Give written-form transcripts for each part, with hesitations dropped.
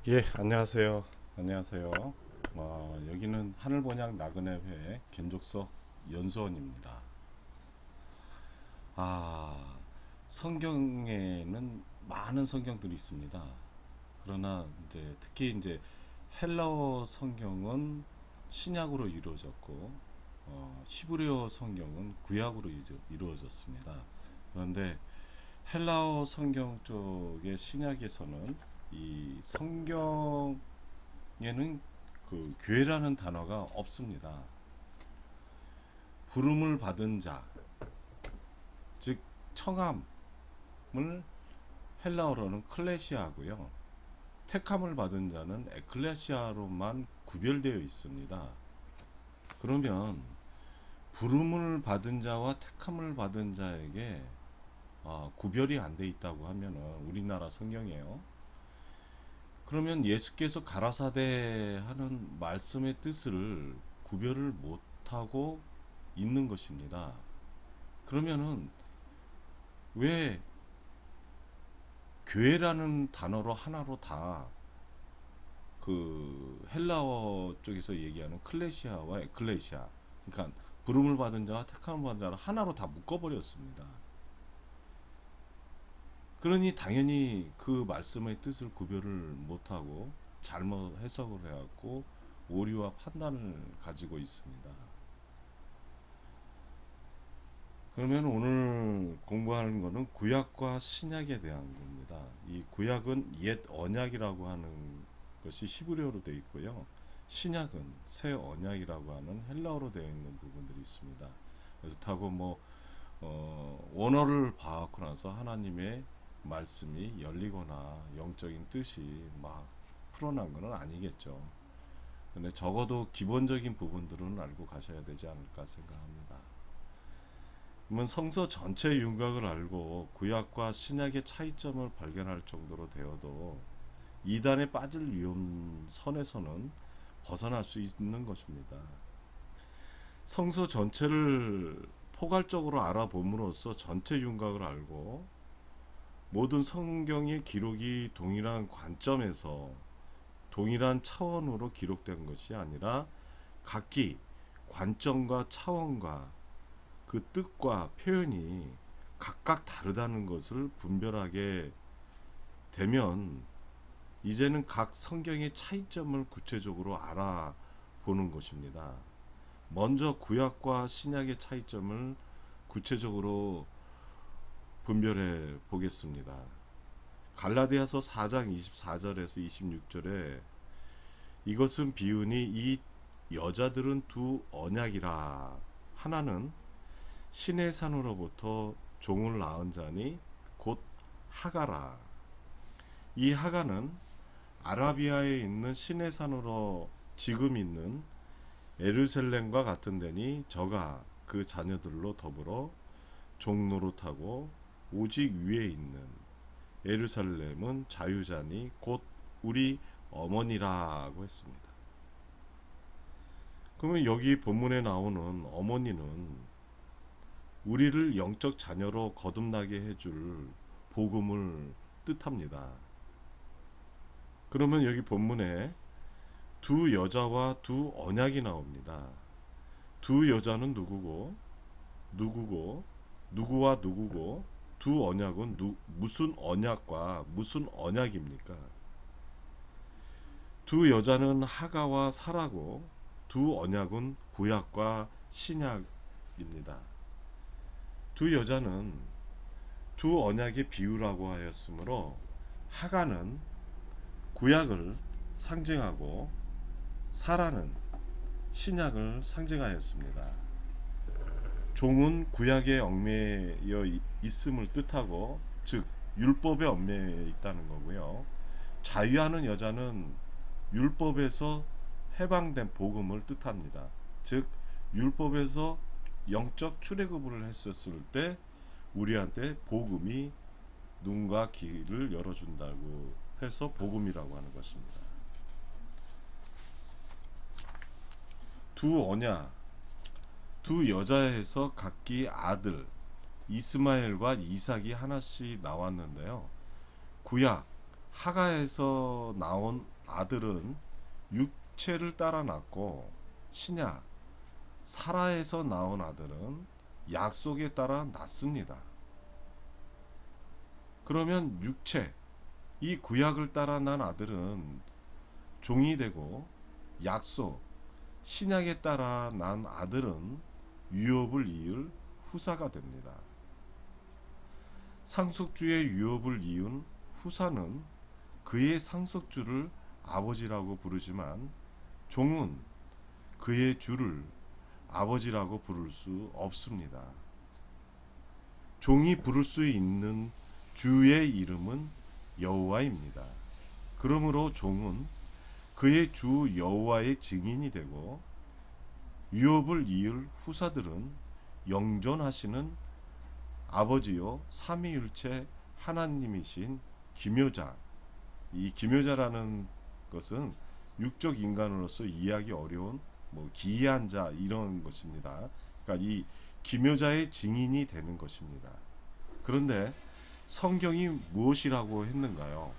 예, 안녕하세요. 안녕하세요. 여기는 하늘번양 나그네 회 견족석 연수원입니다. 아, 성경에는 많은 성경들이 있습니다. 그러나 특히 헬라어 성경은 신약으로 이루어졌고, 히브리어 성경은 구약으로 이루어졌습니다. 그런데 헬라어 성경 쪽의 신약에서는 이 성경에는 그 교회라는 단어가 없습니다. 부름을 받은 자, 즉 청함을 헬라어로는 클레시아고요. 택함을 받은 자는 에클레시아로만 구별되어 있습니다. 그러면 부름을 받은 자와 택함을 받은 자에게 구별이 안 돼 있다고 하면은 우리나라 성경이에요. 그러면 예수께서 가라사대 하는 말씀의 뜻을 구별을 못하고 있는 것입니다. 그러면은 왜 교회라는 단어로 하나로 다 그 헬라어 쪽에서 얘기하는 클레시아와 에클레시아, 그러니까 부름을 받은 자와 택함을 받은 자를 하나로 다 묶어버렸습니다. 그러니 당연히 그 말씀의 뜻을 구별을 못하고 잘못 해석을 해갖고 오류와 판단을 가지고 있습니다. 그러면 오늘 공부하는 것은 구약과 신약에 대한 겁니다. 이 구약은 옛 언약이라고 하는 것이 히브리어로 되어 있고요. 신약은 새 언약이라고 하는 헬라어로 되어 있는 부분들이 있습니다. 그렇다고 원어를 봐갖고 나서 하나님의 말씀이 열리거나 영적인 뜻이 막 풀어난 것은 아니겠죠. 근데 적어도 기본적인 부분들은 알고 가셔야 되지 않을까 생각합니다. 그러면 성서 전체 윤곽을 알고 구약과 신약의 차이점을 발견할 정도로 되어도 이단에 빠질 위험선에서는 벗어날 수 있는 것입니다. 성서 전체를 포괄적으로 알아봄으로써 전체 윤곽을 알고 모든 성경의 기록이 동일한 관점에서 동일한 차원으로 기록된 것이 아니라 각기 관점과 차원과 그 뜻과 표현이 각각 다르다는 것을 분별하게 되면 이제는 각 성경의 차이점을 구체적으로 알아보는 것입니다. 먼저 구약과 신약의 차이점을 구체적으로 분별해 보겠습니다. 갈라디아서 4장 24절에서 26절에 이것은 비유니 이 여자들은 두 언약이라 하나는 신의 산으로부터 종을 낳은 자니 곧 하가라. 이 하가는 아라비아에 있는 신의 산으로 지금 있는 예루살렘과 같은 데니 저가 그 자녀들로 더불어 종노릇하고 오직 위에 있는 예루살렘은 자유자니 곧 우리 어머니라고 했습니다. 그러면 여기 본문에 나오는 어머니는 우리를 영적 자녀로 거듭나게 해줄 복음을 뜻합니다. 그러면 여기 본문에 두 여자와 두 언약이 나옵니다. 두 여자는 누구와 누구고 두 언약은 무슨 언약과 무슨 언약입니까? 두 여자는 하가와 사라고 두 언약은 구약과 신약입니다. 두 여자는 두 언약의 비유라고 하였으므로 하가는 구약을 상징하고 사라는 신약을 상징하였습니다. 종은 구약에 얽매여 있음을 뜻하고 즉 율법에 얽매여 있다는 거고요. 자유하는 여자는 율법에서 해방된 복음을 뜻합니다. 즉 율법에서 영적 출애굽을 했었을 때 우리한테 복음이 눈과 귀를 열어준다고 해서 복음이라고 하는 것입니다. 두 언약, 두 여자에서 각기 아들 이스마엘과 이삭이 하나씩 나왔는데요. 구약 하가에서 나온 아들은 육체를 따라 낳고 신약 사라에서 나온 아들은 약속에 따라 낳습니다. 그러면 육체 이 구약을 따라 난 아들은 종이 되고 약속 신약에 따라 난 아들은 유업을 이을 후사가 됩니다. 상속주의 유업을 이은 후사는 그의 상속주를 아버지라고 부르지만 종은 그의 주를 아버지라고 부를 수 없습니다. 종이 부를 수 있는 주의 이름은 여호와입니다. 그러므로 종은 그의 주 여호와의 증인이 되고 유업을 이을 후사들은 영존하시는 아버지요 삼위일체 하나님이신 기묘자. 이 기묘자라는 것은 육적 인간으로서 이해하기 어려운 기이한 자 이런 것입니다. 그러니까 이 기묘자의 증인이 되는 것입니다. 그런데 성경이 무엇이라고 했는가요?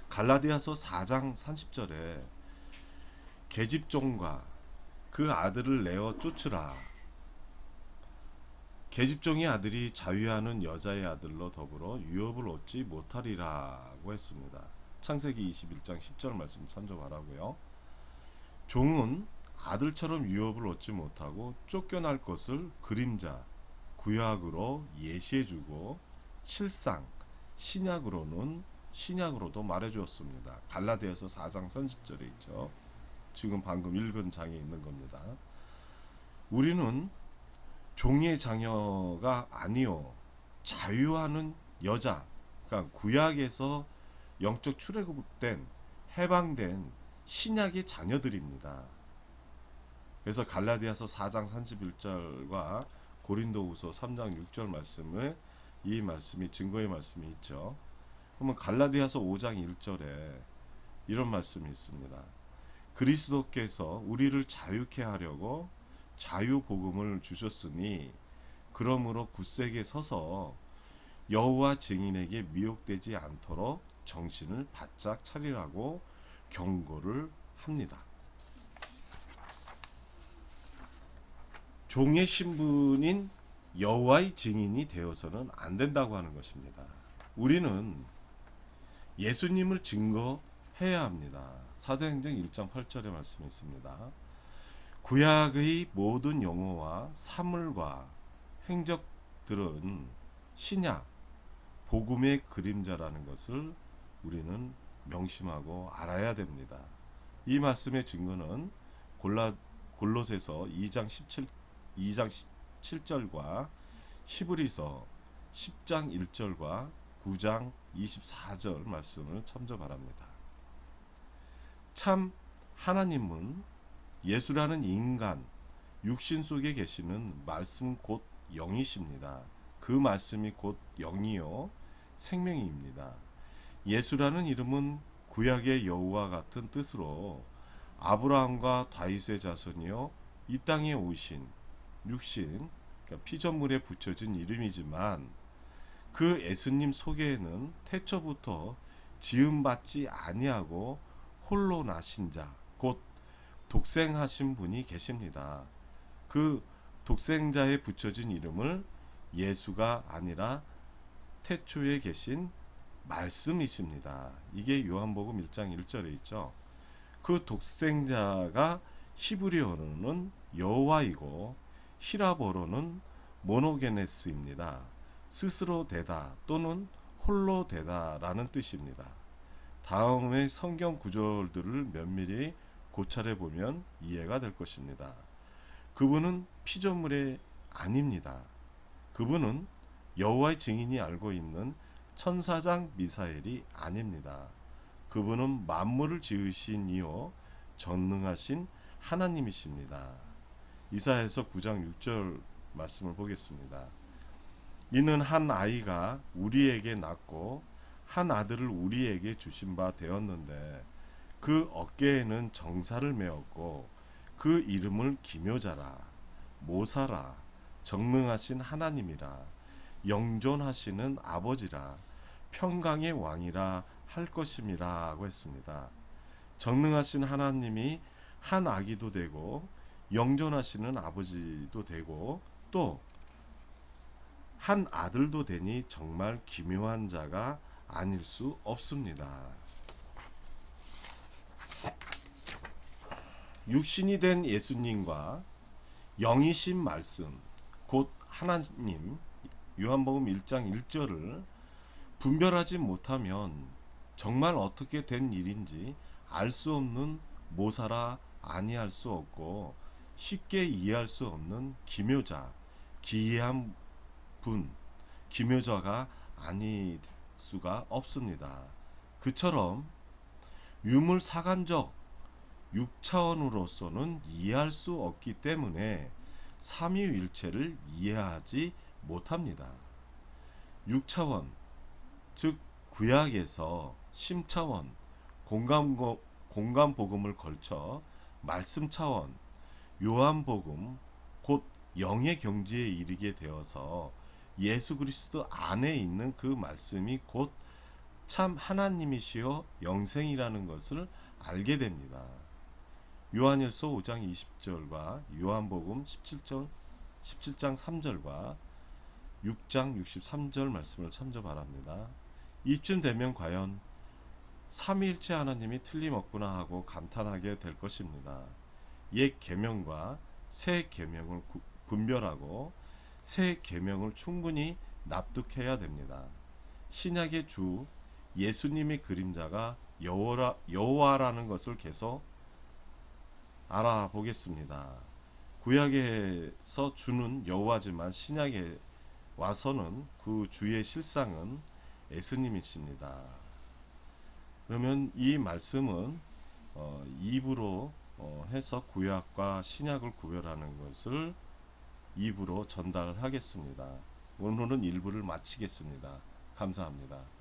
갈라디아서 4장 30절에 계집종과 그 아들을 내어 쫓으라. 계집종의 아들이 자유하는 여자의 아들로 더불어 유업을 얻지 못하리라고 했습니다. 창세기 21장 10절 말씀 참조 바라고요. 종은 아들처럼 유업을 얻지 못하고 쫓겨날 것을 그림자, 구약으로 예시해주고 실상, 신약으로도 말해주었습니다. 갈라디아서 4장 30절에 있죠. 지금 방금 읽은 장에 있는 겁니다. 우리는 종의 자녀가 아니요 자유하는 여자, 그러니까 구약에서 영적 출애굽된 해방된 신약의 자녀들입니다. 그래서 갈라디아서 4장 31절과 고린도후서 3장 6절 말씀을 이 말씀이 증거의 말씀이 있죠. 그러면 갈라디아서 5장 1절에 이런 말씀이 있습니다. 그리스도께서 우리를 자유케 하려고 자유 복음을 주셨으니 그러므로 굳세게 서서 여호와 증인에게 미혹되지 않도록 정신을 바짝 차리라고 경고를 합니다. 종의 신분인 여호와의 증인이 되어서는 안 된다고 하는 것입니다. 우리는 예수님을 증거해야 합니다. 사도행전 1장 8절의 말씀이 있습니다. 구약의 모든 용어와 사물과 행적들은 신약, 복음의 그림자라는 것을 우리는 명심하고 알아야 됩니다. 이 말씀의 증거는 골로새서 2장 17절과 히브리서 10장 1절과 9장 24절 말씀을 참조 바랍니다. 참 하나님은 예수라는 인간, 육신 속에 계시는 말씀 곧 영이십니다. 그 말씀이 곧 영이요 생명입니다. 예수라는 이름은 구약의 여호와 같은 뜻으로 아브라함과 다윗의 자손이요 이 땅에 오신 육신, 그러니까 피조물에 붙여진 이름이지만 그 예수님 속에는 태초부터 지음받지 아니하고 홀로 나신 자, 곧 독생하신 분이 계십니다. 그 독생자에 붙여진 이름을 예수가 아니라 태초에 계신 말씀이십니다. 이게 요한복음 1장 1절에 있죠. 그 독생자가 히브리어로는 여호와이고 히라보로는 모노게네스입니다. 스스로 되다 또는 홀로 되다라는 뜻입니다. 다음의 성경 구절들을 면밀히 고찰해 보면 이해가 될 것입니다. 그분은 피조물이 아닙니다. 그분은 여호와의 증인이 알고 있는 천사장 미사엘이 아닙니다. 그분은 만물을 지으신 이요 전능하신 하나님이십니다. 이사야서 9장 6절 말씀을 보겠습니다. 이는 한 아이가 우리에게 낳고 한 아들을 우리에게 주신 바 되었는데 그 어깨에는 정사를 메었고 그 이름을 기묘자라 모사라 전능하신 하나님이라 영존하시는 아버지라 평강의 왕이라 할 것임이라고 했습니다. 전능하신 하나님이 한 아기도 되고 영존하시는 아버지도 되고 또 한 아들도 되니 정말 기묘한 자가 아닐 수 없습니다. 육신이 된 예수님과 영이신 말씀 곧 하나님 요한복음 1장 1절을 분별하지 못하면 정말 어떻게 된 일인지 알 수 없는 모사라 아니할 수 없고 쉽게 이해할 수 없는 기묘자 기이한 분 기묘자가 아닐 수가 없습니다. 그처럼 유물 사관적 6차원으로서는 이해할 수 없기 때문에 삼위일체를 이해하지 못합니다. 6차원 즉 구약에서 심차원 공간 복음을 걸쳐 말씀 차원 요한복음 곧 영의 경지에 이르게 되어서 예수 그리스도 안에 있는 그 말씀이 곧 참 하나님이시여 영생이라는 것을 알게 됩니다. 요한일서 5장 20절과 요한복음 17장 3절과 6장 63절 말씀을 참조 바랍니다. 이쯤 되면 과연 삼위일체 하나님이 틀림없구나 하고 감탄하게 될 것입니다. 옛 계명과 새 계명을 분별하고 새 계명을 충분히 납득해야 됩니다. 신약의 주 예수님의 그림자가 여호와라는 것을 계속 알아보겠습니다. 구약에서 주는 여호와지만 신약에 와서는 그 주의 실상은 예수님이십니다. 그러면 이 말씀은 입으로 해서 구약과 신약을 구별하는 것을 입으로 전달하겠습니다. 오늘은 일부를 마치겠습니다. 감사합니다.